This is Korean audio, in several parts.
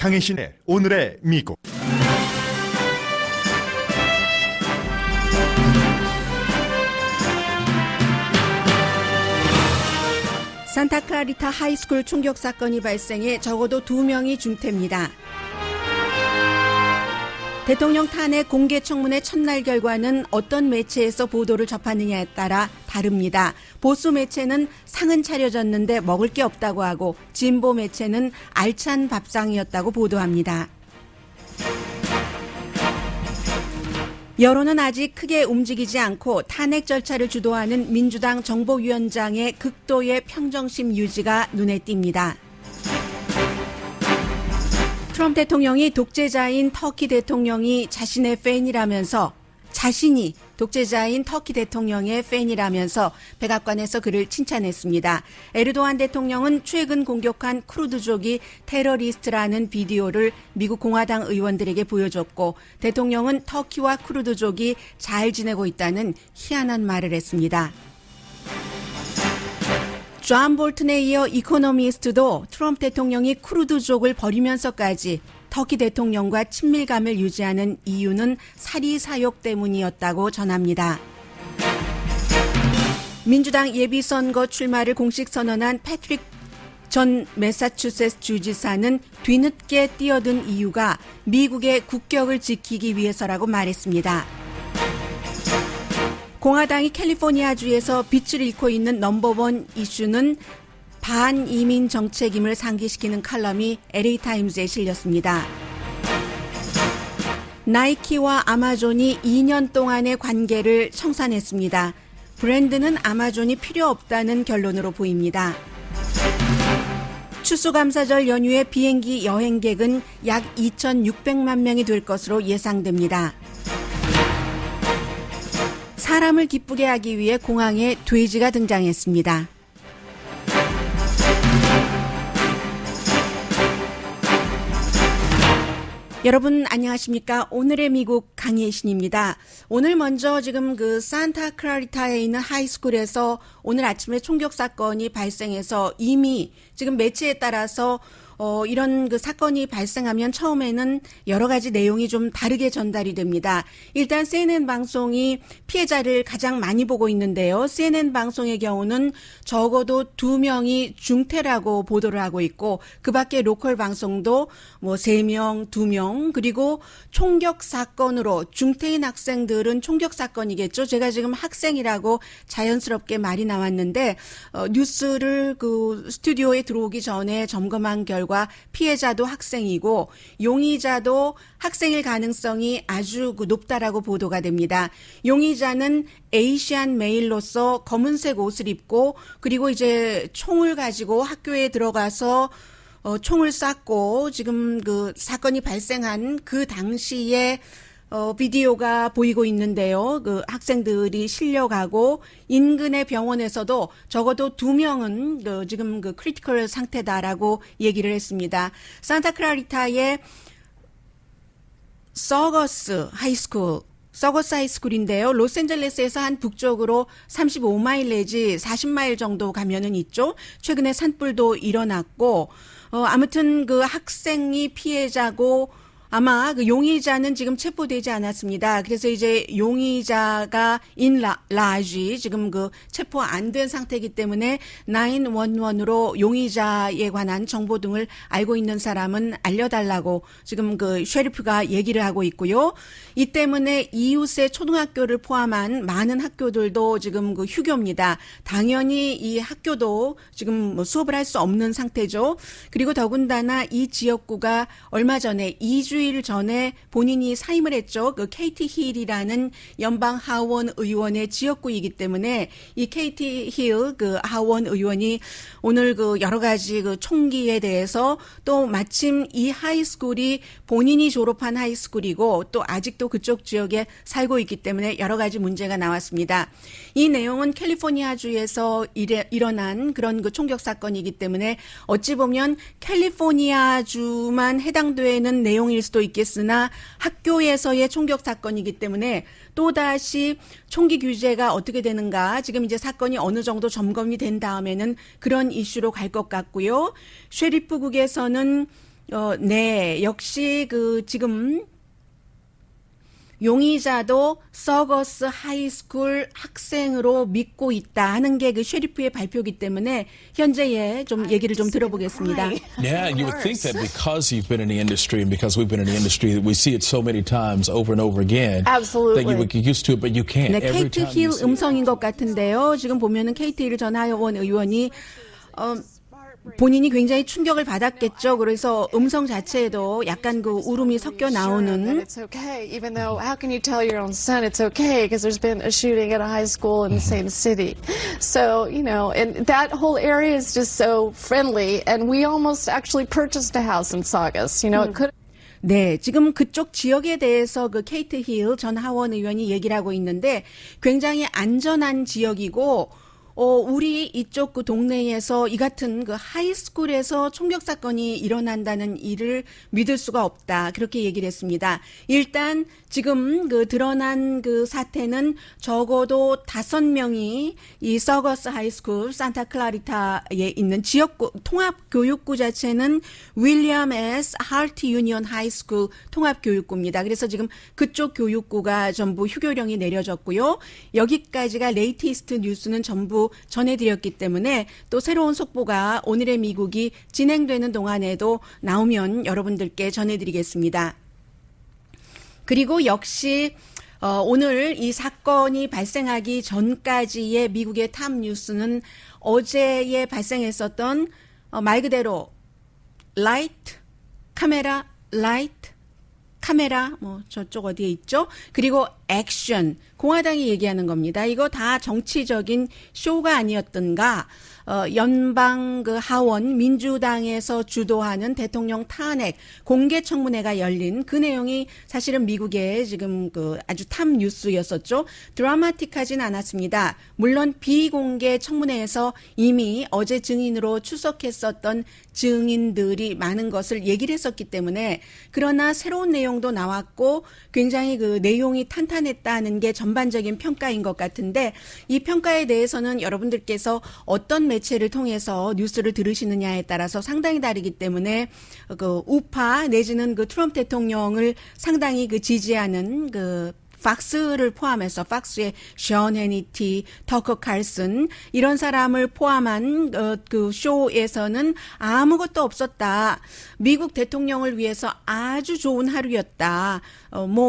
강혜신의 오늘의 미국. 산타클라리타 하이스쿨 총격 사건이 발생해 적어도 2명이 중태입니다. 대통령 탄핵 공개 청문회 첫날 결과는 어떤 매체에서 보도를 접하느냐에 따라 다릅니다. 보수 매체는 상은 차려졌는데 먹을 게 없다고 하고 진보 매체는 알찬 밥상이었다고 보도합니다. 여론은 아직 크게 움직이지 않고 탄핵 절차를 주도하는 민주당 정보위원장의 극도의 평정심 유지가 눈에 띕니다. 트럼프 대통령이 독재자인 터키 대통령이 자신의 팬이라면서 자신이 독재자인 터키 대통령의 팬이라면서 백악관에서 그를 칭찬했습니다. 에르도안 대통령은 최근 공격한 쿠르드족이 테러리스트라는 비디오를 미국 공화당 의원들에게 보여줬고 대통령은 터키와 쿠르드족이 잘 지내고 있다는 희한한 말을 했습니다. 존 볼튼에 이어 이코노미스트도 트럼프 대통령이 쿠르드족을 버리면서까지 터키 대통령과 친밀감을 유지하는 이유는 사리사욕 때문이었다고 전합니다. 민주당 예비선거 출마를 공식 선언한 패트릭 전 매사추세츠 주지사는 뒤늦게 뛰어든 이유가 미국의 국격을 지키기 위해서라고 말했습니다. 공화당이 캘리포니아주에서 빛을 잃고 있는 넘버원 이슈는 반이민 정책임을 상기시키는 칼럼이 LA타임즈에 실렸습니다. 나이키와 아마존이 2년 동안의 관계를 청산했습니다. 브랜드는 아마존이 필요 없다는 결론으로 보입니다. 추수감사절 연휴에 비행기 여행객은 약 2,600만 명이 될 것으로 예상됩니다. 사람을 기쁘게 하기 위해 공항에 돼지가 등장했습니다. 여러분 안녕하십니까? 오늘의 미국 강혜신입니다. 오늘 먼저 지금 산타클라리타에 있는 하이스쿨에서 오늘 아침에 총격 사건이 발생해서 이미 지금 매체에 따라서 이런 사건이 발생하면 처음에는 여러 가지 내용이 좀 다르게 전달이 됩니다. 일단 CNN 방송이 피해자를 가장 많이 보고 있는데요. CNN 방송의 경우는 적어도 2명이 중태라고 보도를 하고 있고 그 밖에 로컬 방송도 3명, 2명 그리고 총격 사건으로 중태인 학생들은 총격 사건이겠죠. 제가 지금 학생이라고 자연스럽게 말이 나왔는데 뉴스를 스튜디오에 들어오기 전에 점검한 결과 피해자도 학생이고 용의자도 학생일 가능성이 아주 높다라고 보도가 됩니다. 용의자는 에이시안 메일로서 검은색 옷을 입고 그리고 이제 총을 가지고 학교에 들어가서 총을 쐈고 지금 사건이 발생한 그 당시에 비디오가 보이고 있는데요. 학생들이 실려가고 인근의 병원에서도 적어도 2명은 지금 크리티컬 상태다라고 얘기를 했습니다. 산타클라리타의 서거스 하이스쿨인데요. 로스앤젤레스에서 한 북쪽으로 35마일 내지 40마일 정도 가면은 있죠. 최근에 산불도 일어났고, 아무튼 학생이 피해자고, 아마 용의자는 지금 체포되지 않았습니다. 그래서 이제 용의자가 라지 지금 체포 안 된 상태이기 때문에 911으로 용의자에 관한 정보 등을 알고 있는 사람은 알려달라고 지금 셰리프가 얘기를 하고 있고요. 이 때문에 이웃의 초등학교를 포함한 많은 학교들도 지금 휴교입니다. 당연히 이 학교도 지금 수업을 할 수 없는 상태죠. 그리고 더군다나 이 지역구가 얼마 전에 2주일 전에 본인이 사임을 했죠. KT 힐이라는 연방 하원 의원의 지역구이기 때문에 이 KT 힐 하원 의원이 오늘 여러 가지 총기에 대해서 또 마침 이 하이스쿨이 본인이 졸업한 하이스쿨이고 또 아직도 그쪽 지역에 살고 있기 때문에 여러 가지 문제가 나왔습니다. 이 내용은 캘리포니아주에서 일어난 그런 총격 사건이기 때문에 어찌 보면 캘리포니아주만 해당되는 내용일 수도 있겠으나 학교에서의 총격 사건이기 때문에 또다시 총기 규제가 어떻게 되는가, 지금 이제 사건이 어느 정도 점검이 된 다음에는 그런 이슈로 갈 것 같고요. 셰리프국에서는 네, 역시 지금 용의자도 서거스 하이스쿨 학생으로 믿고 있다 하는 게 그 셰리프의 발표이기 때문에 현재의 좀 얘기를 좀 들어보겠습니다. Yeah, you would think that because you've been in the industry and because we've been in the industry, that we see it so many times over and over again. Absolutely. That you would get used to it, but you can't. 네, Every 케이트 time 힐 you see it. 음성인 것 같은데요. 지금 보면은 케이트 힐 전 하원 의원이 본인이 굉장히 충격을 받았겠죠. 그래서 음성 자체에도 약간 그 울음이 섞여 That 나오는 it's okay, even though how can you tell your own son it's okay because there's been a shooting at a high school in the same city. So, you know, and that whole area is just so friendly, and we almost actually purchased a house in Saugus. You know, it could 네, 지금 그쪽 지역에 대해서 그 케이트 힐 전 하원 의원이 얘기를 하고 있는데 굉장히 안전한 지역이고 우리 이쪽 그 동네에서 이 같은 그 하이스쿨에서 총격 사건이 일어난다는 일을 믿을 수가 없다. 그렇게 얘기를 했습니다. 일단 지금 그 드러난 그 사태는 적어도 5명이 이 서거스 하이스쿨 산타클라리타에 있는 지역구 통합교육구 자체는 윌리엄 S. 하트 유니언 하이스쿨 통합교육구입니다. 그래서 지금 그쪽 교육구가 전부 휴교령이 내려졌고요. 여기까지가 레이티스트 뉴스는 전부 전해드렸기 때문에 또 새로운 속보가 오늘의 미국이 진행되는 동안에도 나오면 여러분들께 전해드리겠습니다. 그리고 역시 오늘 이 사건이 발생하기 전까지의 미국의 탑 뉴스는 어제에 발생했었던 말 그대로 라이트, 카메라, 라이트, 카메라, 저쪽 어디에 있죠? 그리고 액션, 공화당이 얘기하는 겁니다. 이거 다 정치적인 쇼가 아니었던가? 연방 그 하원 민주당에서 주도하는 대통령 탄핵 공개 청문회가 열린 그 내용이 사실은 미국의 지금 그 아주 탑 뉴스였었죠. 드라마틱하진 않았습니다. 물론 비공개 청문회에서 이미 어제 증인으로 출석했었던 증인들이 많은 것을 얘기를 했었기 때문에 그러나 새로운 내용도 나왔고 굉장히 그 내용이 탄탄했다는 게 전반적인 평가인 것 같은데 이 평가에 대해서는 여러분들께서 어떤 매체를 통해서 뉴스를 들으시느냐에 따라서 상당히 다르기 때문에 그 우파 내지는 그 트럼프 대통령을 상당히 그 지지하는 그 팍스를 포함해서 팍스의 션 해니티, 터커 칼슨 이런 사람을 포함한 그 쇼에서는 아무것도 없었다. 미국 대통령을 위해서 아주 좋은 하루였다.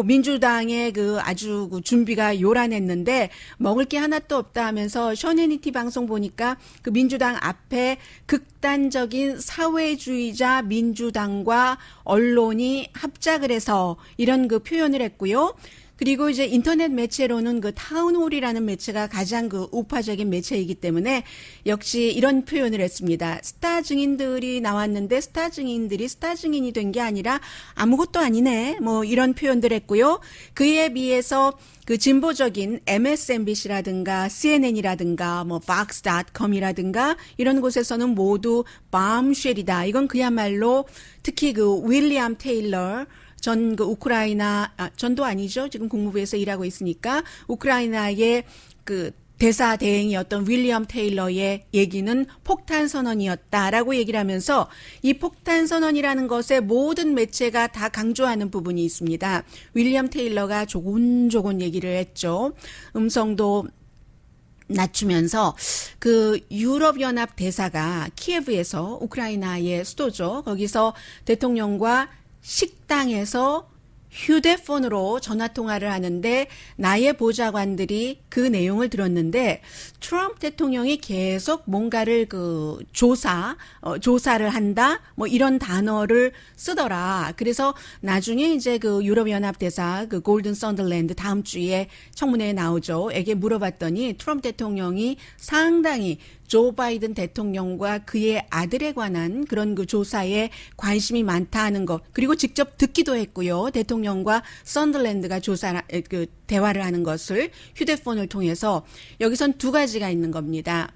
민주당의 그 아주 그 준비가 요란했는데 먹을 게 하나도 없다 하면서 션 해니티 방송 보니까 그 민주당 앞에 극단적인 사회주의자 민주당과 언론이 합작을 해서 이런 그 표현을 했고요. 그리고 이제 인터넷 매체로는 그 타운홀이라는 매체가 가장 그 우파적인 매체이기 때문에 역시 이런 표현을 했습니다. 스타 증인들이 나왔는데 스타 증인들이 스타 증인이 된 게 아니라 아무것도 아니네. 이런 표현들 했고요. 그에 비해서 그 진보적인 MSNBC라든가 CNN이라든가 Fox.com이라든가 이런 곳에서는 모두 밤쉘이다. 이건 그야말로 특히 그 윌리엄 테일러 전 그 우크라이나 전도 아니죠. 지금 국무부에서 일하고 있으니까 우크라이나의 그 대사 대행이었던 윌리엄 테일러의 얘기는 폭탄 선언이었다라고 얘기를 하면서 이 폭탄 선언이라는 것에 모든 매체가 다 강조하는 부분이 있습니다. 윌리엄 테일러가 조곤조곤 얘기를 했죠. 음성도 낮추면서 그 유럽연합 대사가 키예브에서 우크라이나의 수도죠. 거기서 대통령과 식당에서 휴대폰으로 전화통화를 하는데 나의 보좌관들이 그 내용을 들었는데 트럼프 대통령이 계속 뭔가를 그 조사를 한다 이런 단어를 쓰더라. 그래서 나중에 이제 그 유럽연합 대사 그 골든 선더랜드 다음 주에 청문회에 나오죠. 에게 물어봤더니 트럼프 대통령이 상당히 조 바이든 대통령과 그의 아들에 관한 그런 그 조사에 관심이 많다 하는 것 그리고 직접 듣기도 했고요. 대통령과 선더랜드가 그 대화를 하는 것을 휴대폰을 통해서 여기선 두 가지가 있는 겁니다.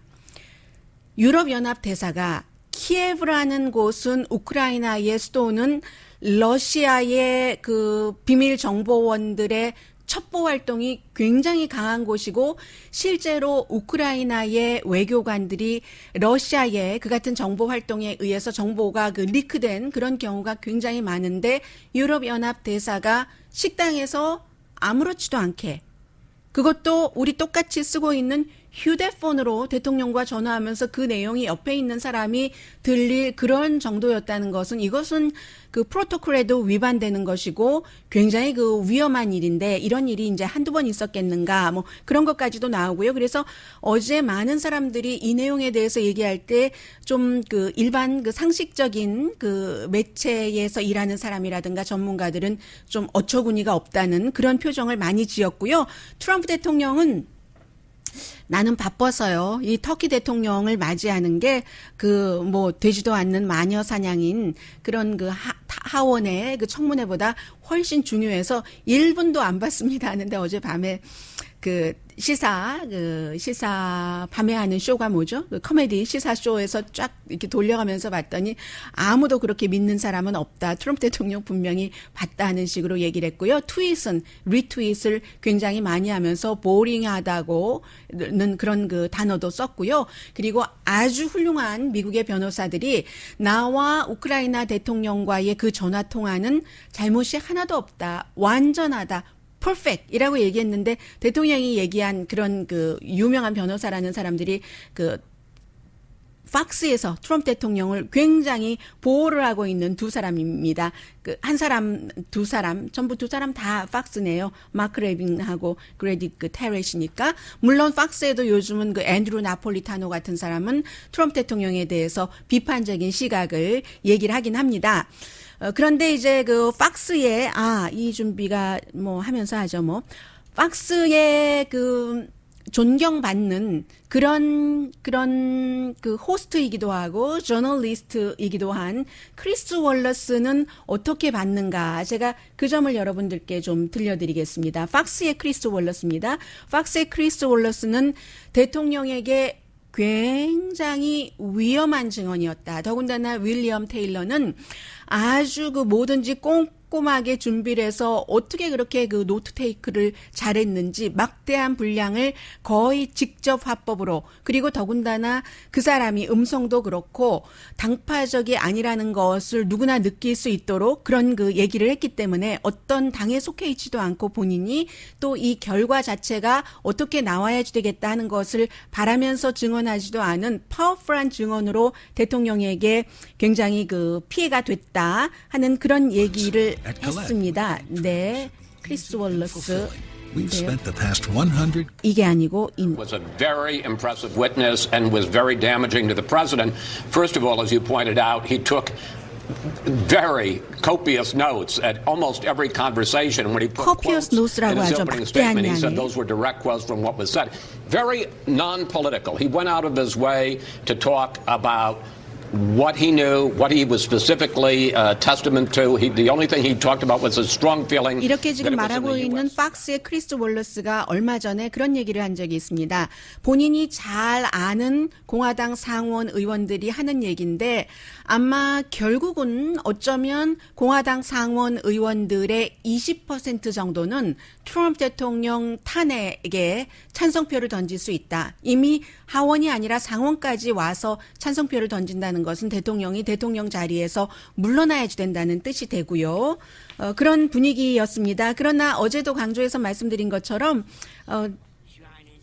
유럽연합 대사가 키예브라는 곳은 우크라이나의 수도는 러시아의 그 비밀 정보원들의 첩보 활동이 굉장히 강한 곳이고 실제로 우크라이나의 외교관들이 러시아의 그 같은 정보 활동에 의해서 정보가 그 리크된 그런 경우가 굉장히 많은데 유럽연합 대사가 식당에서 아무렇지도 않게 그것도 우리 똑같이 쓰고 있는 휴대폰으로 대통령과 전화하면서 그 내용이 옆에 있는 사람이 들릴 그런 정도였다는 것은 이것은 그 프로토콜에도 위반되는 것이고 굉장히 그 위험한 일인데 이런 일이 이제 한두 번 있었겠는가 뭐 그런 것까지도 나오고요. 그래서 어제 많은 사람들이 이 내용에 대해서 얘기할 때 좀 그 일반 그 상식적인 그 매체에서 일하는 사람이라든가 전문가들은 좀 어처구니가 없다는 그런 표정을 많이 지었고요. 트럼프 대통령은 나는 바빠서요. 이 터키 대통령을 맞이하는 게 그 뭐 되지도 않는 마녀 사냥인 그런 그 하원의 그 청문회보다 훨씬 중요해서 1분도 안 봤습니다 하는데 어젯밤에 그 시사 밤에 하는 쇼가 뭐죠? 그 코미디 시사 쇼에서 쫙 이렇게 돌려가면서 봤더니 아무도 그렇게 믿는 사람은 없다. 트럼프 대통령 분명히 봤다는 식으로 얘기를 했고요. 리트윗을 굉장히 많이 하면서 보링하다고는 그런 그 단어도 썼고요. 그리고 아주 훌륭한 미국의 변호사들이 나와 우크라이나 대통령과의 그 전화 통화는 잘못이 하나도 없다. 완전하다. perfect이라고 얘기했는데 대통령이 얘기한 그런 그 유명한 변호사라는 사람들이 그 팍스에서 트럼프 대통령을 굉장히 보호를 하고 있는 두 사람입니다. 그 한 사람, 두 사람, 전부 두 사람 다 팍스네요. 마크 레빈하고 그레딕 그 테렛이니까. 물론 팍스에도 요즘은 그 앤드루 나폴리타노 같은 사람은 트럼프 대통령에 대해서 비판적인 시각을 얘기를 하긴 합니다. 그런데 이제 그 팍스에 이 준비가 뭐 하면서 하죠 뭐 팍스에 그 존경받는 그런 그 호스트이기도 하고 저널리스트이기도 한 크리스 월러스는 어떻게 받는가 제가 그 점을 여러분들께 좀 들려드리겠습니다. 팍스의 크리스 월러스입니다. 팍스의 크리스 월러스는 대통령에게 굉장히 위험한 증언이었다. 더군다나 윌리엄 테일러는 아주 그 뭐든지 꼼꼼하게 준비를 해서 어떻게 그렇게 그 노트 테이크를 잘했는지 막대한 분량을 거의 직접 화법으로 그리고 더군다나 그 사람이 음성도 그렇고 당파적이 아니라는 것을 누구나 느낄 수 있도록 그런 그 얘기를 했기 때문에 어떤 당에 속해 있지도 않고 본인이 또 이 결과 자체가 어떻게 나와야 되겠다 하는 것을 바라면서 증언하지도 않은 파워풀한 증언으로 대통령에게 굉장히 그 피해가 됐다 하는 그런 얘기를 했습니다. 네, 크리스 월러스. We've spent the past 100 이게 아니고 was a very impressive witness and was very damaging to the president. First of all, as you pointed out, he took very copious notes at almost every conversation. When he put copious quotes notes라고 in his 하죠. opening 막대한 statement, he said 양의. those were direct quotes from what was said. Very non-political. He went out of his way to talk about what he knew, what he was specifically testament to. The only thing he talked about was a strong feeling 이렇게 that 지금 it was in 말하고 the 있는 US. 팍스의 크리스 월러스가 얼마 전에 그런 얘기를 한 적이 있습니다. 본인이 잘 아는 공화당 상원 의원들이 하는 얘기인데 아마 결국은 어쩌면 공화당 상원 의원들의 20% 정도는 트럼프 대통령 탄핵에 찬성표를 던질 수 있다. 이미 하원이 아니라 상원까지 와서 찬성표를 던진다는 것은 대통령이 대통령 자리에서 물러나야 된다는 뜻이 되고요. 그런 분위기였습니다. 그러나 어제도 강조해서 말씀드린 것처럼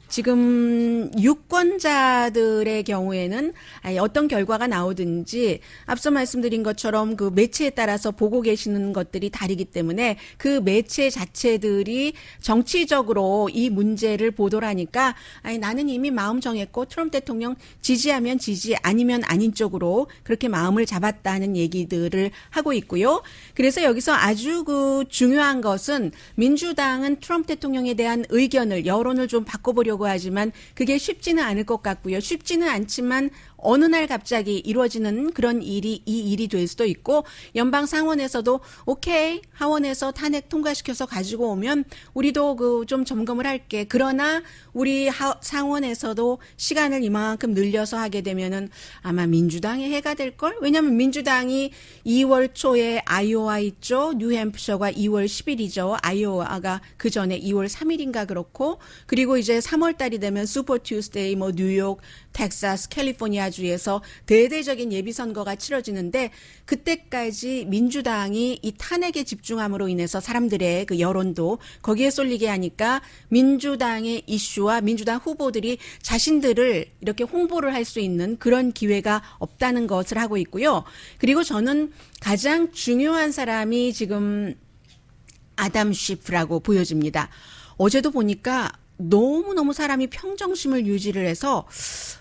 지금 유권자들의 경우에는 어떤 결과가 나오든지 앞서 말씀드린 것처럼 그 매체에 따라서 보고 계시는 것들이 다르기 때문에 그 매체 자체들이 정치적으로 이 문제를 보도를 하니까 나는 이미 마음 정했고 트럼프 대통령 지지하면 지지 아니면 아닌 쪽으로 그렇게 마음을 잡았다는 얘기들을 하고 있고요. 그래서 여기서 아주 그 중요한 것은 민주당은 트럼프 대통령에 대한 의견을 여론을 좀 바꿔보려고 하지만 그게 쉽지는 않을 것 같고요. 쉽지는 않지만 어느 날 갑자기 이루어지는 그런 일이 이 일이 될 수도 있고 연방 상원에서도 오케이 하원에서 탄핵 통과시켜서 가지고 오면 우리도 그 좀 점검을 할게. 그러나 우리 상원에서도 시간을 이만큼 늘려서 하게 되면은 아마 민주당의 해가 될 걸. 왜냐하면 민주당이 2월 초에 아이오와 있죠. 뉴햄프셔가 2월 10일이죠. 아이오와가 그 전에 2월 3일인가 그렇고 그리고 이제 3월 달이 되면 슈퍼 튜스데이 뭐 뉴욕, 텍사스, 캘리포니아 주에서 대대적인 예비 선거가 치러지는데 그때까지 민주당이 이 탄핵에 집중함으로 인해서 사람들의 그 여론도 거기에 쏠리게 하니까 민주당의 이슈와 민주당 후보들이 자신들을 이렇게 홍보를 할 수 있는 그런 기회가 없다는 것을 하고 있고요. 그리고 저는 가장 중요한 사람이 지금 아담 쉬프라고 보여집니다. 어제도 보니까 너무너무 사람이 평정심을 유지를 해서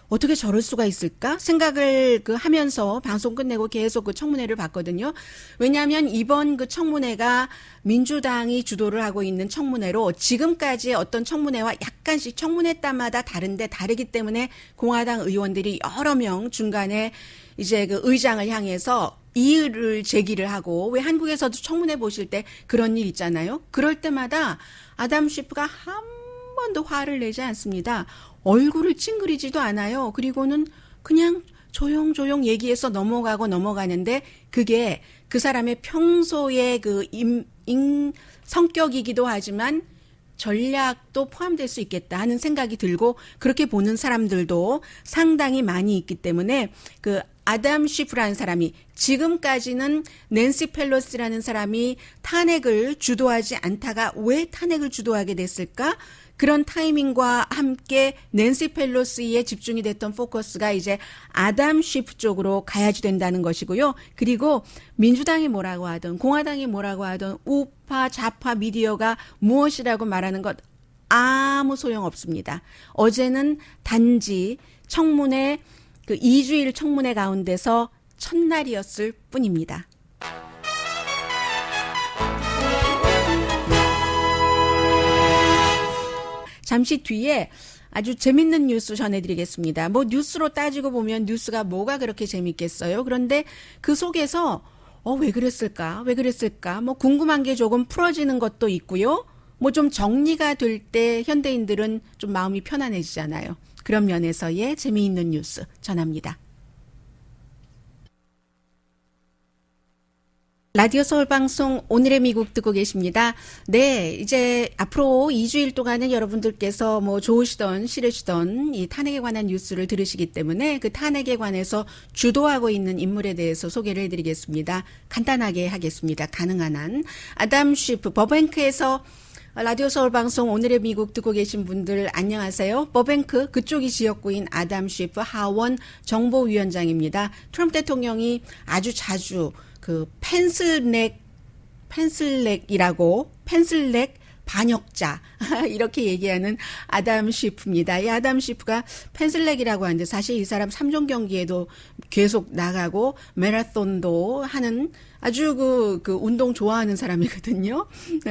어떻게 저럴 수가 있을까 생각을 하면서 방송 끝내고 계속 그 청문회를 봤거든요. 왜냐하면 이번 그 청문회가 민주당이 주도를 하고 있는 청문회로 지금까지의 어떤 청문회와 약간씩 청문회 때마다 다른데 다르기 때문에 공화당 의원들이 여러 명 중간에 이제 그 의장을 향해서 이의를 제기를 하고 왜 한국에서도 청문회 보실 때 그런 일 있잖아요. 그럴 때마다 아담 쉬프가 한 번도 화를 내지 않습니다. 얼굴을 찡그리지도 않아요. 그리고는 그냥 조용조용 얘기해서 넘어가는데 그게 그 사람의 평소의 그 성격이기도 하지만 전략도 포함될 수 있겠다 하는 생각이 들고 그렇게 보는 사람들도 상당히 많이 있기 때문에 그 아담 쉬프라는 사람이 지금까지는 낸시 펠로시라는 사람이 탄핵을 주도하지 않다가 왜 탄핵을 주도하게 됐을까? 그런 타이밍과 함께 낸시 펠로시에 집중이 됐던 포커스가 이제 아담 쉬프 쪽으로 가야지 된다는 것이고요. 그리고 민주당이 뭐라고 하든 공화당이 뭐라고 하든 우파 좌파 미디어가 무엇이라고 말하는 것 아무 소용없습니다. 어제는 단지 청문회 그 2주일 청문회 가운데서 첫날이었을 뿐입니다. 잠시 뒤에 아주 재밌는 뉴스 전해드리겠습니다. 뭐 뉴스로 따지고 보면 뉴스가 뭐가 그렇게 재밌겠어요. 그런데 그 속에서 왜 그랬을까? 뭐 궁금한 게 조금 풀어지는 것도 있고요. 뭐 좀 정리가 될 때 현대인들은 좀 마음이 편안해지잖아요. 그런 면에서의 재미있는 뉴스 전합니다. 라디오 서울 방송 오늘의 미국 듣고 계십니다. 네, 이제 앞으로 2주일 동안은 여러분들께서 뭐 좋으시던 싫으시던 이 탄핵에 관한 뉴스를 들으시기 때문에 그 탄핵에 관해서 주도하고 있는 인물에 대해서 소개를 해드리겠습니다. 간단하게 하겠습니다. 가능한 한. 아담 쉬프, 버뱅크에서 라디오 서울 방송 오늘의 미국 듣고 계신 분들 안녕하세요. 버뱅크 그쪽이 지역구인 아담 쉬프 하원 정보위원장입니다. 트럼프 대통령이 아주 자주 그 펜슬넥 반역자 이렇게 얘기하는 아담 쉬프입니다. 이 아담 쉬프가 펜슬넥이라고 하는데 사실 이 사람 3종 경기에도 계속 나가고 마라톤도 하는 아주 그 운동 좋아하는 사람이거든요.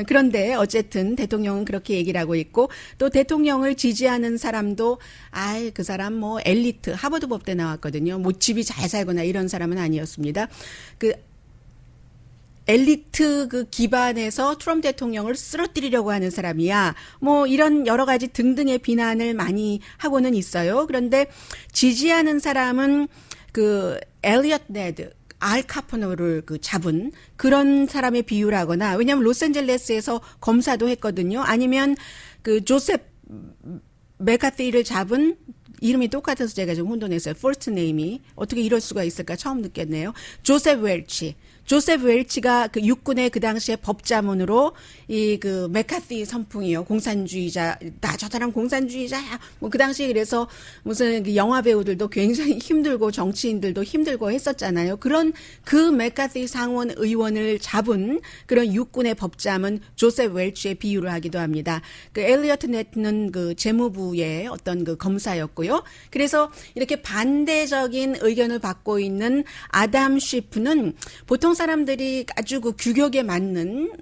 그런데 어쨌든 대통령은 그렇게 얘기를 하고 있고 또 대통령을 지지하는 사람도 그 사람 뭐 엘리트 하버드 법대 나왔거든요. 뭐 집이 잘 살거나 이런 사람은 아니었습니다. 그 엘리트 그 기반에서 트럼프 대통령을 쓰러뜨리려고 하는 사람이야. 뭐 이런 여러 가지 등등의 비난을 많이 하고는 있어요. 그런데 지지하는 사람은 그 엘리엇 네드 알 카포노를 그 잡은 그런 사람의 비유를 하거나 왜냐하면 로스앤젤레스에서 검사도 했거든요. 아니면 그 조셉 메카티를 잡은 이름이 똑같아서 제가 좀 혼돈했어요. 퍼스트 네임이 어떻게 이럴 수가 있을까 처음 느꼈네요. 조셉 웰치가 그 육군의 그 당시에 법자문으로 이 그 메카티 선풍이요. 공산주의자다. 저 사람 공산주의자야. 뭐 그 당시에 그래서 무슨 그 영화 배우들도 굉장히 힘들고 정치인들도 힘들고 했었잖아요. 그런 그 메카티 상원 의원을 잡은 그런 육군의 법자문 조셉 웰치의 비유를 하기도 합니다. 그 엘리어트 네트는 그 재무부의 어떤 그 검사였고요. 그래서 이렇게 반대적인 의견을 받고 있는 아담 쉬프는 보통 사람들이 아주 그 규격에 맞는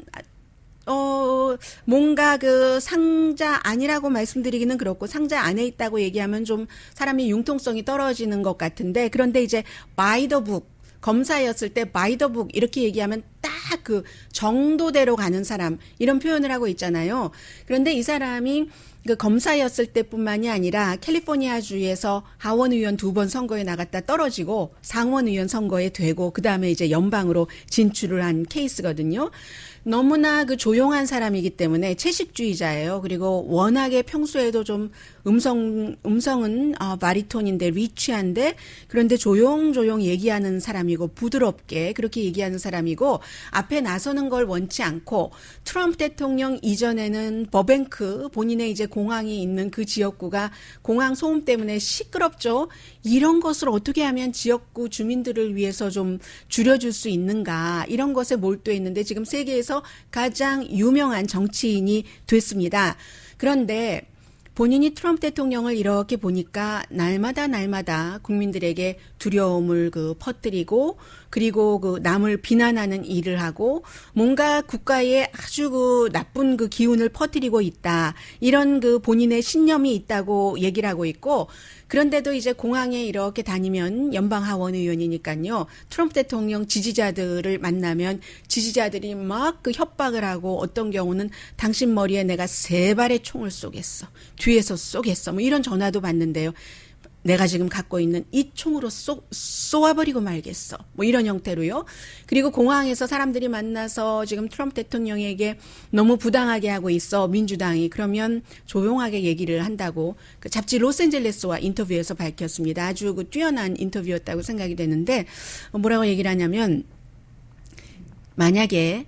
뭔가 그 상자 안이라고 말씀드리기는 그렇고 상자 안에 있다고 얘기하면 좀 사람이 융통성이 떨어지는 것 같은데 그런데 이제 by the book 검사였을 때 by the book 이렇게 얘기하면 딱 그 정도대로 가는 사람 이런 표현을 하고 있잖아요. 그런데 이 사람이 그 검사였을 때뿐만이 아니라 캘리포니아주에서 하원 의원 2번 선거에 나갔다 떨어지고 상원 의원 선거에 되고 그다음에 이제 연방으로 진출을 한 케이스거든요. 너무나 그 조용한 사람이기 때문에 채식주의자예요. 그리고 워낙에 평소에도 좀 음성은 바리톤인데 리치한데 그런데 조용조용 얘기하는 사람이고 부드럽게 그렇게 얘기하는 사람이고 앞에 나서는 걸 원치 않고 트럼프 대통령 이전에는 버뱅크 본인의 이제 공항이 있는 그 지역구가 공항 소음 때문에 시끄럽죠. 이런 것을 어떻게 하면 지역구 주민들을 위해서 좀 줄여줄 수 있는가 이런 것에 몰두했는데 지금 세계에서 가장 유명한 정치인이 됐습니다. 그런데 본인이 트럼프 대통령을 이렇게 보니까 날마다 국민들에게 두려움을 퍼뜨리고 그리고 그 남을 비난하는 일을 하고 뭔가 국가에 아주 그 나쁜 그 기운을 퍼뜨리고 있다. 이런 그 본인의 신념이 있다고 얘기를 하고 있고 그런데도 이제 공항에 이렇게 다니면 연방 하원 의원이니까요. 트럼프 대통령 지지자들을 만나면 지지자들이 막 그 협박을 하고 어떤 경우는 당신 머리에 내가 3발의 총을 쏘겠어. 뒤에서 쏘겠어. 뭐 이런 전화도 받는데요. 내가 지금 갖고 있는 이 총으로 쏘아버리고 말겠어. 뭐 이런 형태로요. 그리고 공항에서 사람들이 만나서 지금 트럼프 대통령에게 너무 부당하게 하고 있어. 민주당이. 그러면 조용하게 얘기를 한다고 그 잡지 로스앤젤레스와 인터뷰에서 밝혔습니다. 아주 그 뛰어난 인터뷰였다고 생각이 되는데 뭐라고 얘기를 하냐면 만약에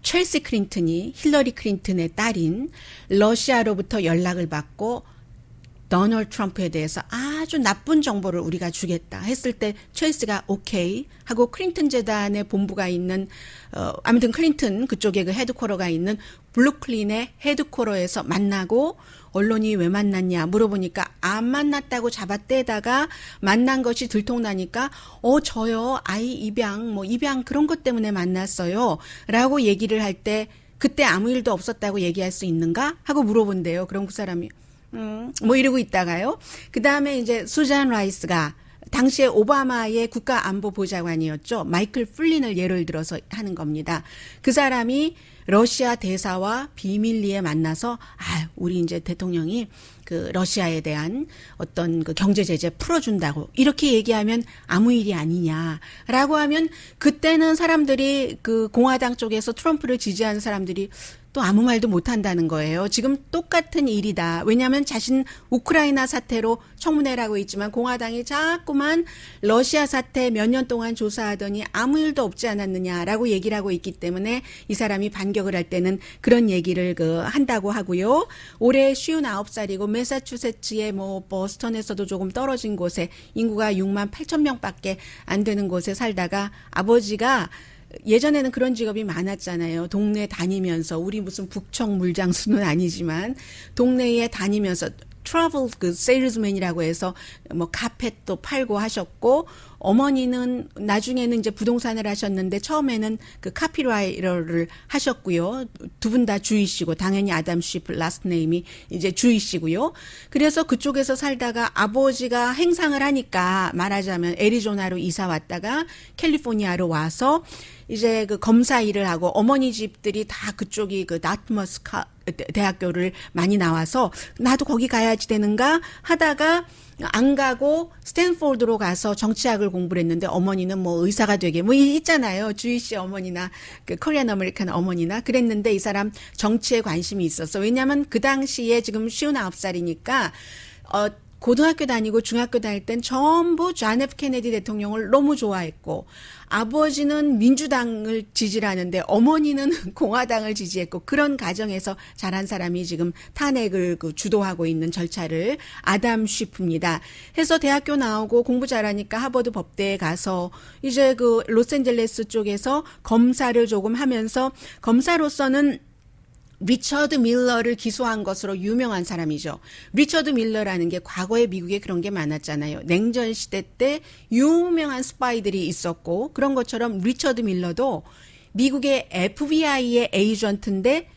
첼시 클린턴이 힐러리 클린턴의 딸인 러시아로부터 연락을 받고 도널드 트럼프에 대해서 아주 나쁜 정보를 우리가 주겠다 했을 때 첼시가 오케이 하고 클린턴 재단의 본부가 있는 아무튼 클린턴 그쪽에 그 헤드쿼터가 있는 브루클린의 헤드쿼터에서 만나고 언론이 왜 만났냐 물어보니까 안 만났다고 잡아떼다가 만난 것이 들통나니까 저요 아이 입양 입양 그런 것 때문에 만났어요 라고 얘기를 할 때 그때 아무 일도 없었다고 얘기할 수 있는가 하고 물어본대요. 그럼 그 사람이 뭐 이러고 있다가요. 그 다음에 이제 수잔 라이스가 당시에 오바마의 국가안보보좌관이었죠. 마이클 플린을 예를 들어서 하는 겁니다. 그 사람이 러시아 대사와 비밀리에 만나서 우리 이제 대통령이 그 러시아에 대한 어떤 그 경제 제재 풀어준다고 이렇게 얘기하면 아무 일이 아니냐라고 하면 그때는 사람들이 그 공화당 쪽에서 트럼프를 지지하는 사람들이 또 아무 말도 못한다는 거예요. 지금 똑같은 일이다. 왜냐하면 자신 우크라이나 사태로 청문회라고 있지만 공화당이 자꾸만 러시아 사태 몇 년 동안 조사하더니 아무 일도 없지 않았느냐라고 얘기를 하고 있기 때문에 이 사람이 반격을 할 때는 그런 얘기를 한다고 하고요. 올해 59살이고 매사추세츠의 버스턴에서도 조금 떨어진 곳에 인구가 6만 8천 명밖에 안 되는 곳에 살다가 아버지가 예전에는 그런 직업이 많았잖아요. 동네 다니면서 우리 무슨 북청 물장수는 아니지만 동네에 다니면서 트러블 그 세일즈맨이라고 해서 카펫도 팔고 하셨고 어머니는 나중에는 이제 부동산을 하셨는데 처음에는 그 카피라이터를 하셨고요. 두 분 다 주이시고 당연히 아담 쉬프 라스트 네임이 이제 주이시고요. 그래서 그쪽에서 살다가 아버지가 행상을 하니까 말하자면 애리조나로 이사 왔다가 캘리포니아로 와서 이제 그 검사 일을 하고 어머니 집들이 다 그쪽이 그 다트머스 대학교를 많이 나와서 나도 거기 가야지 되는가 하다가 안 가고 스탠포드로 가서 정치학을 공부를 했는데 어머니는 의사가 되게 있잖아요. 주이시 어머니나 그 코리안 아메리칸 어머니나 그랬는데 이 사람 정치에 관심이 있었어. 왜냐하면 그 당시에 지금 59살이니까 고등학교 다니고 중학교 다닐 땐 전부 존 F 케네디 대통령을 너무 좋아했고 아버지는 민주당을 지지를 하는데 어머니는 공화당을 지지했고 그런 가정에서 자란 사람이 지금 탄핵을 주도하고 있는 절차를 아담 쉬프입니다. 해서 대학교 나오고 공부 잘하니까 하버드 법대에 가서 이제 그 로스앤젤레스 쪽에서 검사를 조금 하면서 검사로서는 리처드 밀러를 기소한 것으로 유명한 사람이죠. 리처드 밀러라는 게 과거에 미국에 그런 게 많았잖아요. 냉전 시대 때 유명한 스파이들이 있었고 그런 것처럼 리처드 밀러도 미국의 FBI의 에이전트인데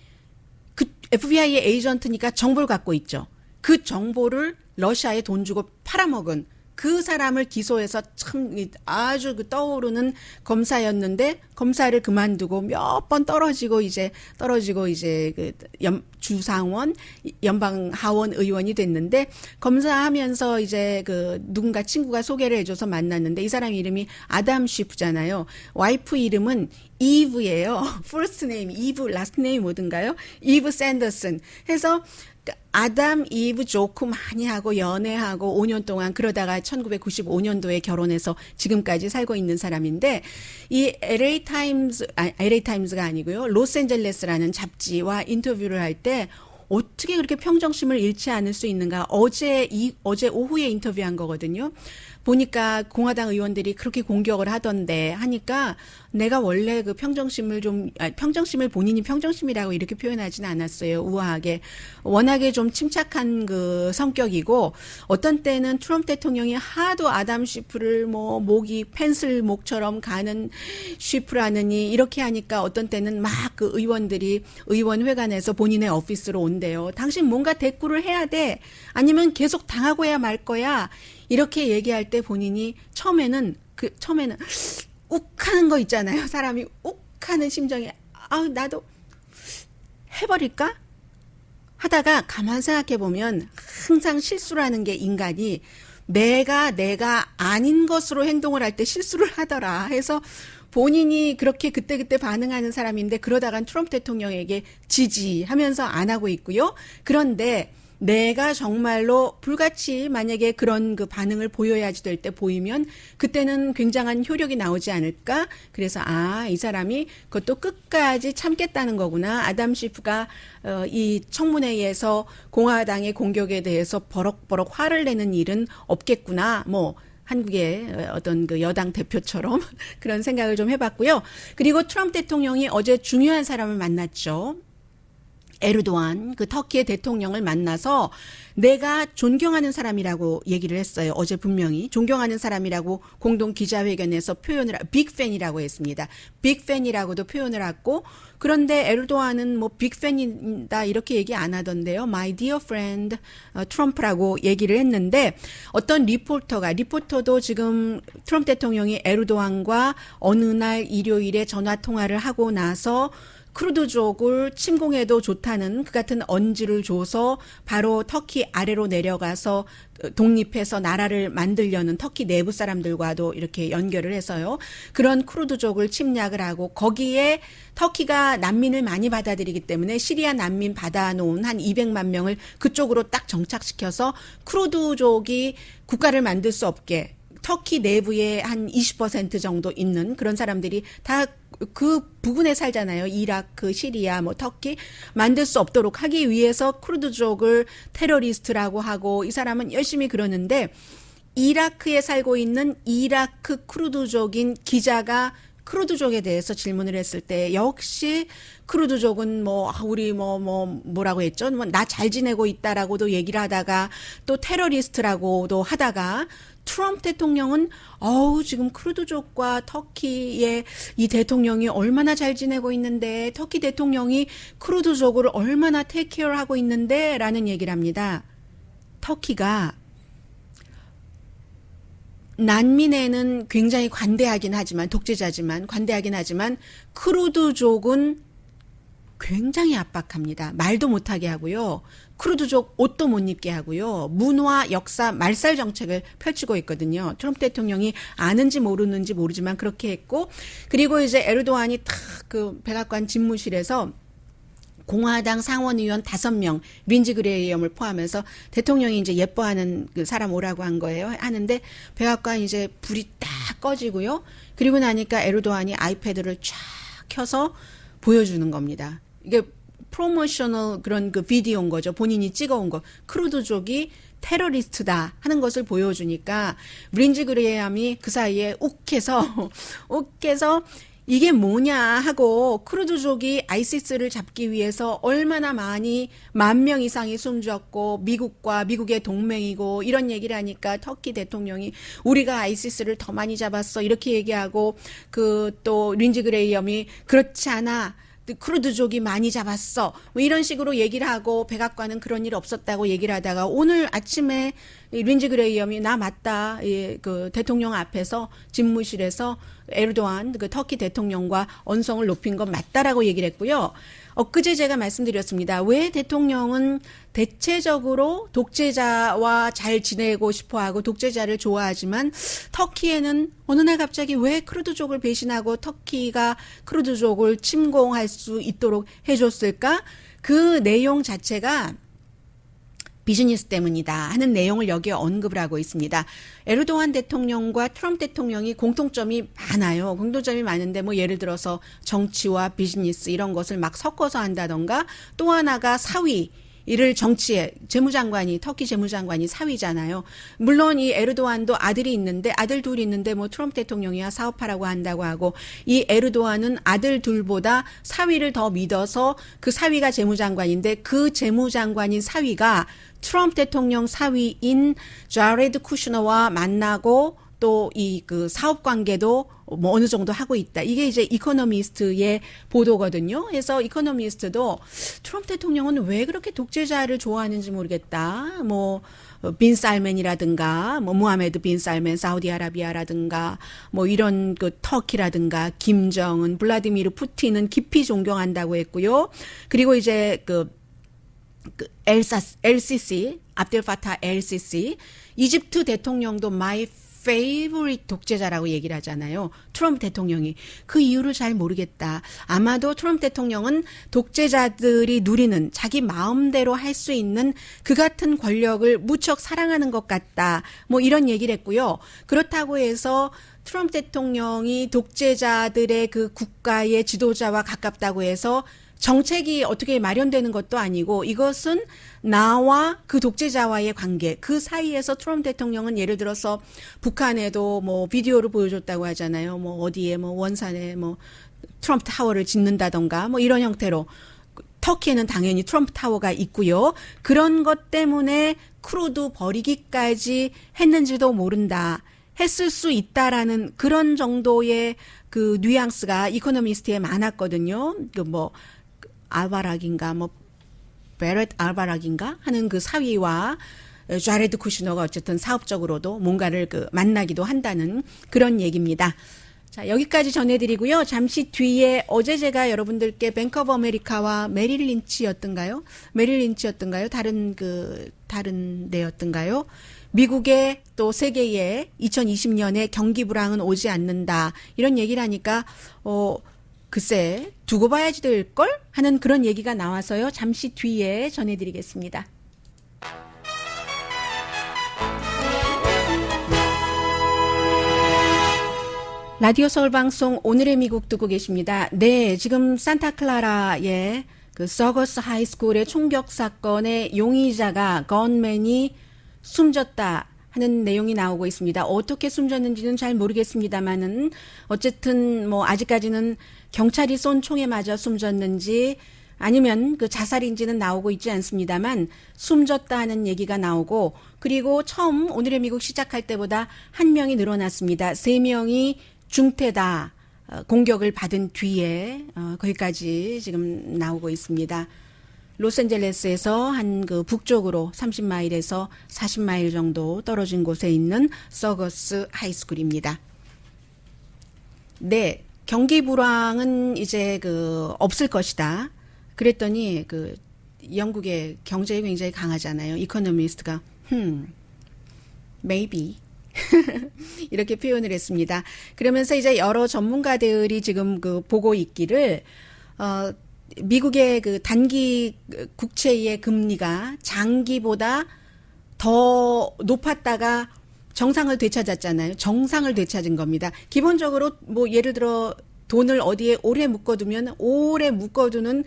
그 FBI의 에이전트니까 정보를 갖고 있죠. 그 정보를 러시아에 돈 주고 팔아먹은 그 사람을 기소해서 참 아주 그 떠오르는 검사였는데 검사를 그만두고 몇 번 떨어지고 이제 그 주상원 연방 하원 의원이 됐는데 검사하면서 이제 그 누군가 친구가 소개를 해줘서 만났는데 이 사람 이름이 아담 쉬프잖아요. 와이프 이름은 이브예요. first name 이브, last name 뭐든가요? 이브 샌더슨. 해서 아담, 이브 좋고 많이 하고 연애하고 5년 동안 그러다가 1995년도에 결혼해서 지금까지 살고 있는 사람인데 이 LA 타임즈가 아니고요. 로스앤젤레스라는 잡지와 인터뷰를 할 때 어떻게 그렇게 평정심을 잃지 않을 수 있는가. 어제 오후에 인터뷰한 거거든요. 보니까 공화당 의원들이 그렇게 공격을 하던데 하니까 내가 원래 그 평정심을 본인이 평정심이라고 이렇게 표현하지는 않았어요. 우아하게. 워낙에 좀 침착한 그 성격이고 어떤 때는 트럼프 대통령이 하도 아담 쉬프를 뭐 목이 펜슬 목처럼 가는 쉬프라느니 이렇게 하니까 어떤 때는 막 그 의원들이 의원회관에서 본인의 오피스로 온대요. 당신 뭔가 대꾸를 해야 돼. 아니면 계속 당하고야 말 거야. 이렇게 얘기할 때 본인이 처음에는 욱 하는 거 있잖아요. 사람이 욱 하는 심정이 나도 해버릴까? 하다가 가만 생각해 보면 항상 실수를 하는 게 인간이 내가 아닌 것으로 행동을 할 때 실수를 하더라 해서 본인이 그렇게 그때그때 반응하는 사람인데 그러다간 트럼프 대통령에게 지지하면서 안 하고 있고요. 그런데 내가 정말로 불같이 만약에 그런 그 반응을 보여야지 될 때 보이면 그때는 굉장한 효력이 나오지 않을까? 그래서 이 사람이 그것도 끝까지 참겠다는 거구나. 아담 쉬프가 이 청문회에서 공화당의 공격에 대해서 버럭버럭 화를 내는 일은 없겠구나. 뭐 한국의 어떤 그 여당 대표처럼 그런 생각을 좀 해봤고요. 그리고 트럼프 대통령이 어제 중요한 사람을 만났죠. 에르도안 그 터키의 대통령을 만나서 내가 존경하는 사람이라고 얘기를 했어요. 어제 분명히 존경하는 사람이라고 공동 기자회견에서 표현을 빅팬이라고 했습니다. 빅팬이라고도 표현을 했고 그런데 에르도안은 뭐 빅팬이다 이렇게 얘기 안 하던데요. My dear friend 트럼프라고 얘기를 했는데 어떤 리포터도 지금 트럼프 대통령이 에르도안과 어느 날 일요일에 전화 통화를 하고 나서 크루드족을 침공해도 좋다는 그 같은 언지를 줘서 바로 터키 아래로 내려가서 독립해서 나라를 만들려는 터키 내부 사람들과도 이렇게 연결을 해서요. 그런 크루드족을 침략을 하고 거기에 터키가 난민을 많이 받아들이기 때문에 시리아 난민 받아놓은 한 200만 명을 그쪽으로 딱 정착시켜서 크루드족이 국가를 만들 수 없게 터키 내부에 한 20% 정도 있는 그런 사람들이 다 그 부근에 살잖아요. 이라크, 시리아, 뭐 터키 만들 수 없도록 하기 위해서 크루드족을 테러리스트라고 하고 이 사람은 열심히 그러는데 이라크에 살고 있는 이라크 크루드족인 기자가 크루드족에 대해서 질문을 했을 때 역시 크루드족은 우리 뭐라고 했죠? 나 잘 지내고 있다라고도 얘기를 하다가 또 테러리스트라고도 하다가 트럼프 대통령은 지금 크루드족과 터키의 이 대통령이 얼마나 잘 지내고 있는데 터키 대통령이 크루드족을 얼마나 테이크케어하고 있는데 라는 얘기를 합니다. 터키가 난민에는 굉장히 관대하긴 하지만 독재자지만 관대하긴 하지만 크루드족은 굉장히 압박합니다. 말도 못하게 하고요. 크루드족 옷도 못 입게 하고요. 문화, 역사, 말살 정책을 펼치고 있거든요. 트럼프 대통령이 아는지 모르는지 모르지만 그렇게 했고 그리고 이제 에르도안이 탁 그 백악관 집무실에서 공화당 상원의원 5명, 린지 그레이엄을 포함해서 대통령이 이제 예뻐하는 그 사람 오라고 한 거예요. 하는데 백악관 이제 불이 딱 꺼지고요. 그리고 나니까 에르도안이 아이패드를 쫙 켜서 보여주는 겁니다. 이게 프로모셔널 그런 그 비디오인 거죠. 본인이 찍어온 거. 크루드족이 테러리스트다 하는 것을 보여주니까 린지 그레이엄이 그 사이에 욱해서 이게 뭐냐 하고 크루드족이 아이시스를 잡기 위해서 얼마나 많이 10,000명 이상이 숨졌고 미국과 미국의 동맹이고 이런 얘기를 하니까 터키 대통령이 우리가 아이시스를 더 많이 잡았어 이렇게 얘기하고 그 또 린지 그레이엄이 그렇지 않아. 크루드족이 많이 잡았어. 뭐 이런 식으로 얘기를 하고 백악관은 그런 일 없었다고 얘기를 하다가 오늘 아침에 린지 그레이엄이 나 맞다. 예, 그 대통령 앞에서 집무실에서 에르도안 그 터키 대통령과 언성을 높인 건 맞다라고 얘기를 했고요. 엊그제 제가 말씀드렸습니다. 왜 대통령은 대체적으로 독재자와 잘 지내고 싶어하고 독재자를 좋아하지만 터키에는 어느 날 갑자기 왜 크루드족을 배신하고 터키가 크루드족을 침공할 수 있도록 해줬을까? 그 내용 자체가 비즈니스 때문이다 하는 내용을 여기에 언급을 하고 있습니다. 에르도안 대통령과 트럼프 대통령이 공통점이 많아요. 공통점이 많은데 뭐 예를 들어서 정치와 비즈니스 이런 것을 막 섞어서 한다던가 또 하나가 사위 이를 정치에 재무장관이 터키 재무장관이 사위잖아요. 물론 이 에르도안도 아들이 있는데 아들 둘이 있는데 뭐 트럼프 대통령이야 사업하라고 한다고 하고 이 에르도안은 아들 둘보다 사위를 더 믿어서 그 사위가 재무장관인데 그 재무장관인 사위가 트럼프 대통령 사위인 자레드 쿠슈너와 만나고 또 이 그 사업 관계도 뭐 어느 정도 하고 있다. 이게 이제 이코노미스트의 보도거든요. 그래서 이코노미스트도 트럼프 대통령은 왜 그렇게 독재자를 좋아하는지 모르겠다. 뭐 빈 살맨이라든가 뭐 무하메드 빈 살맨 사우디아라비아라든가 뭐 이런 그 터키라든가 김정은, 블라디미르 푸틴은 깊이 존경한다고 했고요. 그리고 이제 그 LCC, 압델 파타 LCC, 이집트 대통령도 my favorite 독재자라고 얘기를 하잖아요. 트럼프 대통령이. 그 이유를 잘 모르겠다. 아마도 트럼프 대통령은 독재자들이 누리는 자기 마음대로 할 수 있는 그 같은 권력을 무척 사랑하는 것 같다. 뭐 이런 얘기를 했고요. 그렇다고 해서 트럼프 대통령이 독재자들의 그 국가의 지도자와 가깝다고 해서 정책이 어떻게 마련되는 것도 아니고 이것은 나와 그 독재자와의 관계 그 사이에서 트럼프 대통령은 예를 들어서 북한에도 뭐 비디오를 보여줬다고 하잖아요. 뭐 어디에 뭐 원산에 뭐 트럼프 타워를 짓는다던가 뭐 이런 형태로 터키에는 당연히 트럼프 타워가 있고요. 그런 것 때문에 크루드 버리기까지 했는지도 모른다. 했을 수 있다라는 그런 정도의 그 뉘앙스가 이코노미스트에 많았거든요. 그 뭐 알바락인가 뭐 베렛 알바락인가 하는 그 사위와 자레드 쿠슈너가 어쨌든 사업적으로도 뭔가를 그 만나기도 한다는 그런 얘기입니다. 자, 여기까지 전해드리고요. 잠시 뒤에 어제 제가 여러분들께 뱅크 오브 아메리카와 메릴 린치였던가요? 다른 데였던가요? 미국의 또 세계의 2020년에 경기 불황은 오지 않는다. 이런 얘기를 하니까, 글쎄, 두고 봐야지 될걸? 하는 그런 얘기가 나와서요. 잠시 뒤에 전해드리겠습니다. 라디오 서울 방송 오늘의 미국 듣고 계십니다. 네, 지금 산타클라라의 그 서거스 하이스쿨의 총격 사건의 용의자가 건맨이 숨졌다 하는 내용이 나오고 있습니다. 어떻게 숨졌는지는 잘 모르겠습니다만은 어쨌든 뭐 아직까지는 경찰이 쏜 총에 맞아 숨졌는지 아니면 그 자살인지는 나오고 있지 않습니다만 숨졌다 하는 얘기가 나오고 그리고 처음 오늘의 미국 시작할 때보다 한 명이 늘어났습니다. 3명이 중태다 공격을 받은 뒤에 거기까지 지금 나오고 있습니다. 로스앤젤레스에서 한 그 북쪽으로 30마일에서 40마일 정도 떨어진 곳에 있는 서거스 하이스쿨입니다. 네, 경기 불황은 이제 그 없을 것이다. 그랬더니 그 영국의 경제에 굉장히 강하잖아요. 이코노미스트가 maybe 이렇게 표현을 했습니다. 그러면서 이제 여러 전문가들이 지금 그 보고 있기를 미국의 그 단기 국채의 금리가 장기보다 더 높았다가 정상을 되찾았잖아요. 정상을 되찾은 겁니다. 기본적으로 뭐 예를 들어 돈을 어디에 오래 묶어두면 오래 묶어두는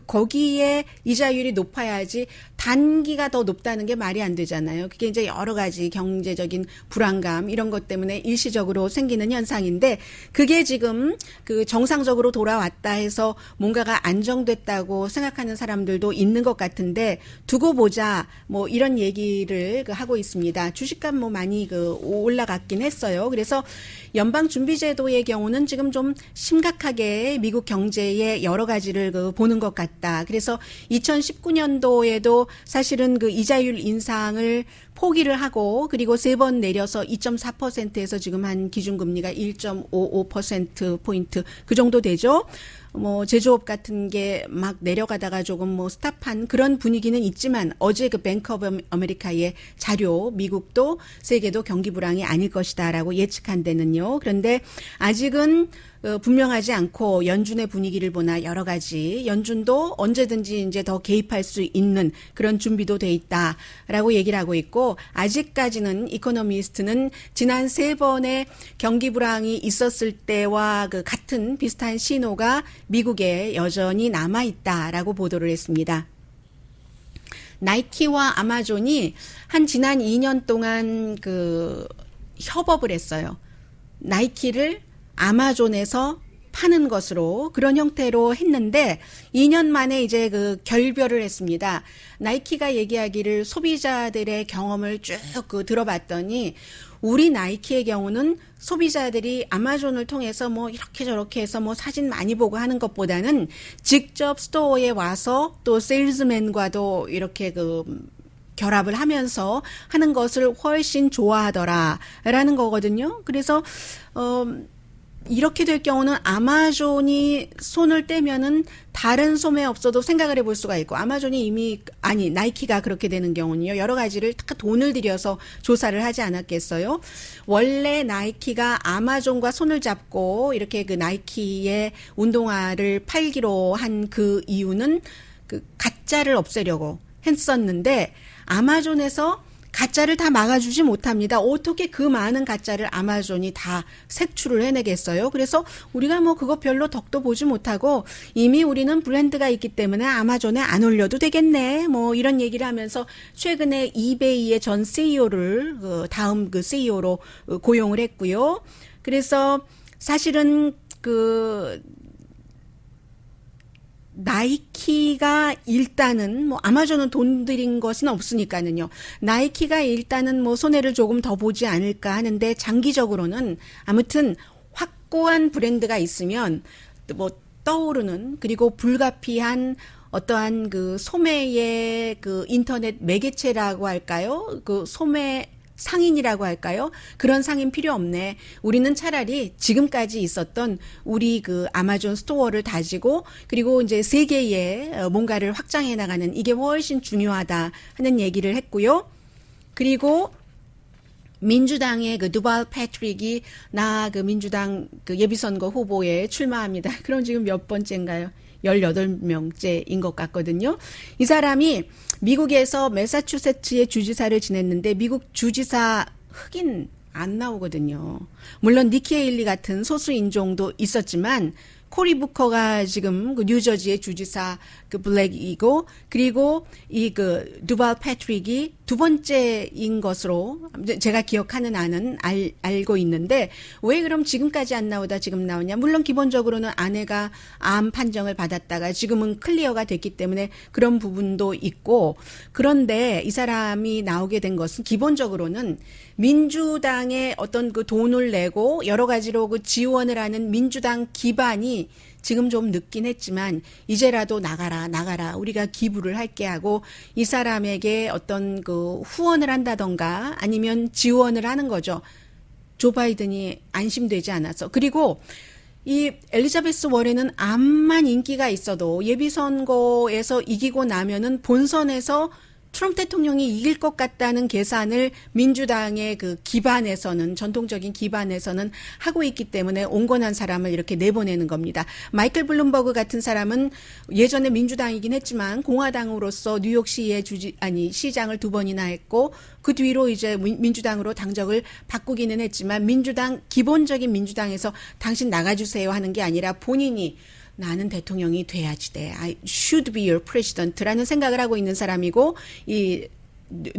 거기에 이자율이 높아야지 단기가 더 높다는 게 말이 안 되잖아요. 그게 이제 여러 가지 경제적인 불안감 이런 것 때문에 일시적으로 생기는 현상인데 그게 지금 그 정상적으로 돌아왔다 해서 뭔가가 안정됐다고 생각하는 사람들도 있는 것 같은데 두고 보자 뭐 이런 얘기를 하고 있습니다. 주식값 뭐 많이 올라갔긴 했어요. 그래서 연방준비제도의 경우는 지금 좀 심각하게 미국 경제의 여러 가지를 보는 것 같다. 그래서 2019년도에도 사실은 그 이자율 인상을 포기를 하고 그리고 3번 내려서 2.4%에서 지금 한 기준금리가 1.55%포인트 그 정도 되죠. 뭐 제조업 같은 게 막 내려가다가 조금 뭐 스탑한 그런 분위기는 있지만 어제 그 뱅크 오브 아메리카의 자료 미국도 세계도 경기 불황이 아닐 것이다라고 예측한 데는요. 그런데 아직은 분명하지 않고 연준의 분위기를 보나 여러 가지 연준도 언제든지 이제 더 개입할 수 있는 그런 준비도 돼 있다라고 얘기를 하고 있고 아직까지는 이코노미스트는 지난 3번의 경기 불황이 있었을 때와 그 같은 비슷한 신호가 미국에 여전히 남아 있다라고 보도를 했습니다. 나이키와 아마존이 한 지난 2년 동안 그 협업을 했어요. 나이키를 아마존에서 파는 것으로 그런 형태로 했는데 2년 만에 이제 그 결별을 했습니다. 나이키가 얘기하기를 소비자들의 경험을 쭉 들어봤더니 우리 나이키의 경우는 소비자들이 아마존을 통해서 뭐 이렇게 저렇게 해서 뭐 사진 많이 보고 하는 것보다는 직접 스토어에 와서 또 세일즈맨과도 이렇게 결합을 하면서 하는 것을 훨씬 좋아하더라라는 거거든요. 그래서 이렇게 될 경우는 아마존이 손을 떼면은 다른 소매업소도 생각을 해볼 수가 있고 아마존이 나이키가 그렇게 되는 경우는요. 여러 가지를 다 돈을 들여서 조사를 하지 않았겠어요. 원래 나이키가 아마존과 손을 잡고 이렇게 그 나이키의 운동화를 팔기로 한 그 이유는 그 가짜를 없애려고 했었는데 아마존에서 가짜를 다 막아주지 못합니다. 어떻게 그 많은 가짜를 아마존이 다 색출을 해내겠어요? 그래서 우리가 뭐 그거 별로 덕도 보지 못하고 이미 우리는 브랜드가 있기 때문에 아마존에 안 올려도 되겠네. 뭐 이런 얘기를 하면서 최근에 이베이의 전 CEO를 다음 그 CEO로 고용을 했고요. 그래서 사실은 나이키가 일단은 뭐 아마존은 돈 들인 것은 없으니까는요. 나이키가 일단은 뭐 손해를 조금 더 보지 않을까 하는데 장기적으로는 아무튼 확고한 브랜드가 있으면 뭐 떠오르는 그리고 불가피한 어떠한 그 소매의 그 인터넷 매개체라고 할까요? 그 소매 상인이라고 할까요? 그런 상인 필요 없네. 우리는 차라리 지금까지 있었던 우리 그 아마존 스토어를 다지고 그리고 이제 세계에 뭔가를 확장해 나가는 이게 훨씬 중요하다 하는 얘기를 했고요. 그리고 민주당의 그 두발 패트릭이 그 민주당 그 예비선거 후보에 출마합니다. 그럼 지금 몇 번째인가요? 18명째인 것 같거든요. 이 사람이 미국에서 매사추세츠의 주지사를 지냈는데 미국 주지사 흑인 안 나오거든요. 물론 니키 헤일리 같은 소수 인종도 있었지만 코리 부커가 지금 그 뉴저지의 주지사 그 블랙이고 그리고 이 그 두발 패트릭이 두 번째인 것으로 제가 기억하는 안은 알고 있는데 왜 그럼 지금까지 안 나오다 지금 나오냐? 물론 기본적으로는 아내가 암 판정을 받았다가 지금은 클리어가 됐기 때문에 그런 부분도 있고 그런데 이 사람이 나오게 된 것은 기본적으로는 민주당의 어떤 그 돈을 내고 여러 가지로 그 지원을 하는 민주당 기반이 지금 좀 늦긴 했지만 이제라도 나가라 우리가 기부를 할게 하고 이 사람에게 어떤 그 후원을 한다던가 아니면 지원을 하는 거죠. 조 바이든이 안심되지 않아서. 그리고 이 엘리자베스 워렌은 암만 인기가 있어도 예비선거에서 이기고 나면은 본선에서 트럼프 대통령이 이길 것 같다는 계산을 민주당의 그 기반에서는 전통적인 기반에서는 하고 있기 때문에 온건한 사람을 이렇게 내보내는 겁니다. 마이클 블룸버그 같은 사람은 예전에 민주당이긴 했지만 공화당으로서 뉴욕시의 시장을 2번이나 했고 그 뒤로 이제 민주당으로 당적을 바꾸기는 했지만 기본적인 민주당에서 당신 나가주세요 하는 게 아니라 본인이 나는 대통령이 돼야지 돼. I should be your president라는 생각을 하고 있는 사람이고 이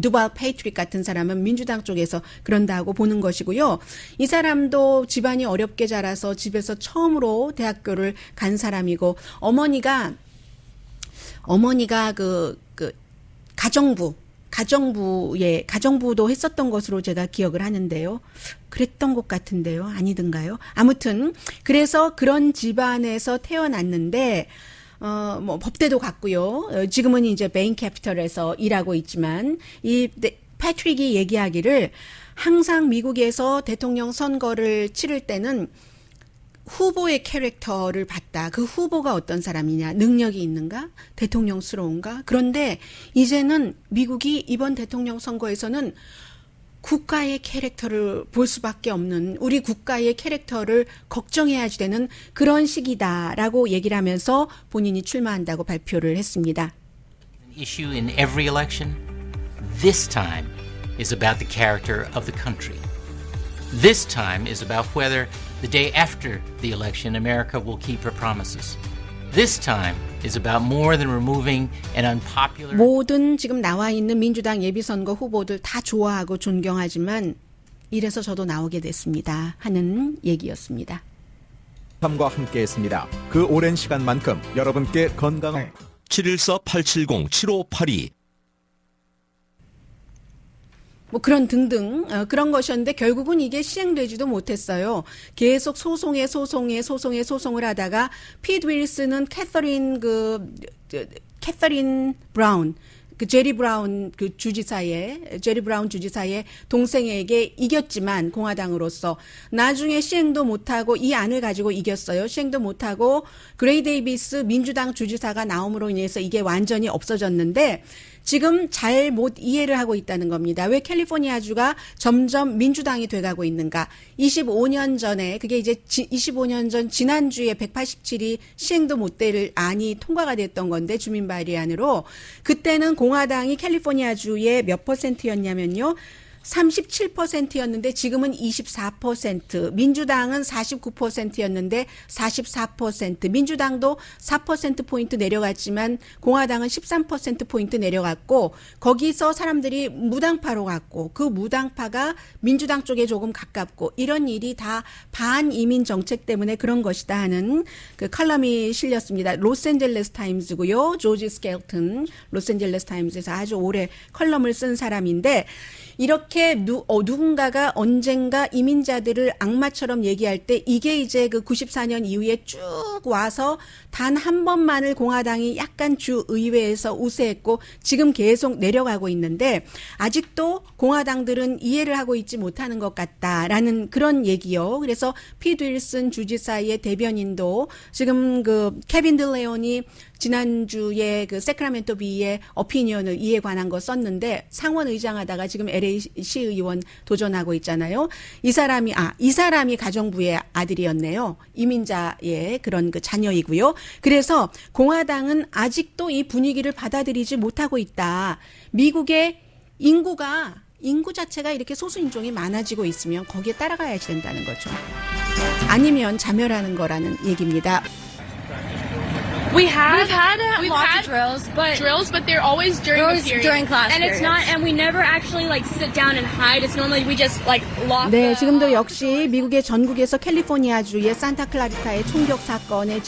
두발 페이트릭 같은 사람은 민주당 쪽에서 그런다고 보는 것이고요. 이 사람도 집안이 어렵게 자라서 집에서 처음으로 대학교를 간 사람이고 어머니가 그 가정부도 했었던 것으로 제가 기억을 하는데요. 그랬던 것 같은데요. 아니든가요? 아무튼 그래서 그런 집안에서 태어났는데 뭐 법대도 갔고요. 지금은 이제 베인 캐피털에서 일하고 있지만 이 패트릭이 얘기하기를 항상 미국에서 대통령 선거를 치를 때는 후보의 캐릭터를 봤다. 그 후보가 어떤 사람이냐, 능력이 있는가, 대통령스러운가. 그런데 이제는 미국이 이번 대통령 선거에서는 국가의 캐릭터를 볼 수밖에 없는, 우리 국가의 캐릭터를 걱정해야지 되는 그런 시기다라고 얘기를 하면서 본인이 출마한다고 발표를 했습니다. Issue in every election, this time is about the character of the country. This time is about whether the day after the election America will keep her promises. This time is about more than removing an unpopular. 모든 지금 나와 있는 민주당 예비선거 후보들 다 좋아하고 존경하지만 이래서 저도 나오게 됐습니다 하는 얘기였습니다. 함과 함께했습니다. 그 오랜 시간만큼 여러분께 건강한 714-870-7582 뭐 그런 등등 그런 것이었는데 결국은 이게 시행되지도 못했어요. 계속 소송을 하다가 피트 윌슨은 캐서린 브라운 제리 브라운 주지사의 동생에게 이겼지만 공화당으로서 나중에 시행도 못하고 이 안을 가지고 이겼어요. 시행도 못하고 그레이 데이비스 민주당 주지사가 나옴으로 인해서 이게 완전히 없어졌는데 지금 잘 못 이해를 하고 있다는 겁니다. 왜 캘리포니아주가 점점 민주당이 돼가고 있는가. 25년 전에 그게 이제 25년 전 지난주에 187이 시행도 못 될 안이 통과가 됐던 건데 주민 발의안으로 그때는 공화당이 캘리포니아주의 몇 %였냐면요. 37%였는데 지금은 24%, 민주당은 49%였는데 44%, 민주당도 4%포인트 내려갔지만 공화당은 13%포인트 내려갔고 거기서 사람들이 무당파로 갔고 그 무당파가 민주당 쪽에 조금 가깝고 이런 일이 다 반이민 정책 때문에 그런 것이다 하는 그 칼럼이 실렸습니다. 로스앤젤레스 타임즈고요. 조지 스켈튼 로스앤젤레스 타임즈에서 아주 오래 컬럼을 쓴 사람인데 이렇게 누군가가 언젠가 이민자들을 악마처럼 얘기할 때 이게 이제 그 94년 이후에 쭉 와서 단 한 번만을 공화당이 약간 주 의회에서 우세했고 지금 계속 내려가고 있는데 아직도 공화당들은 이해를 하고 있지 못하는 것 같다라는 그런 얘기요. 그래서 피트 윌슨 주지사의 대변인도 지금 그 케빈 들레온이 지난주에 그 세크라멘토 비의 어피니언을 이에 관한 거 썼는데 상원 의장 하다가 지금 LA 시의원 도전하고 있잖아요. 이 사람이 가정부의 아들이었네요. 이민자의 그런 그 자녀이고요. 그래서 공화당은 아직도 이 분위기를 받아들이지 못하고 있다. 미국의 인구 자체가 이렇게 소수인종이 많아지고 있으면 거기에 따라가야지 된다는 거죠. 아니면 자멸하는 거라는 얘기입니다. We've had drills, but they're always during class periods. And we never actually like sit down and hide. It's normally we just like lock. 네, 지금도 역시 미국의 전국에서 캘리포니아주의 산타클라리타의 총격 사건에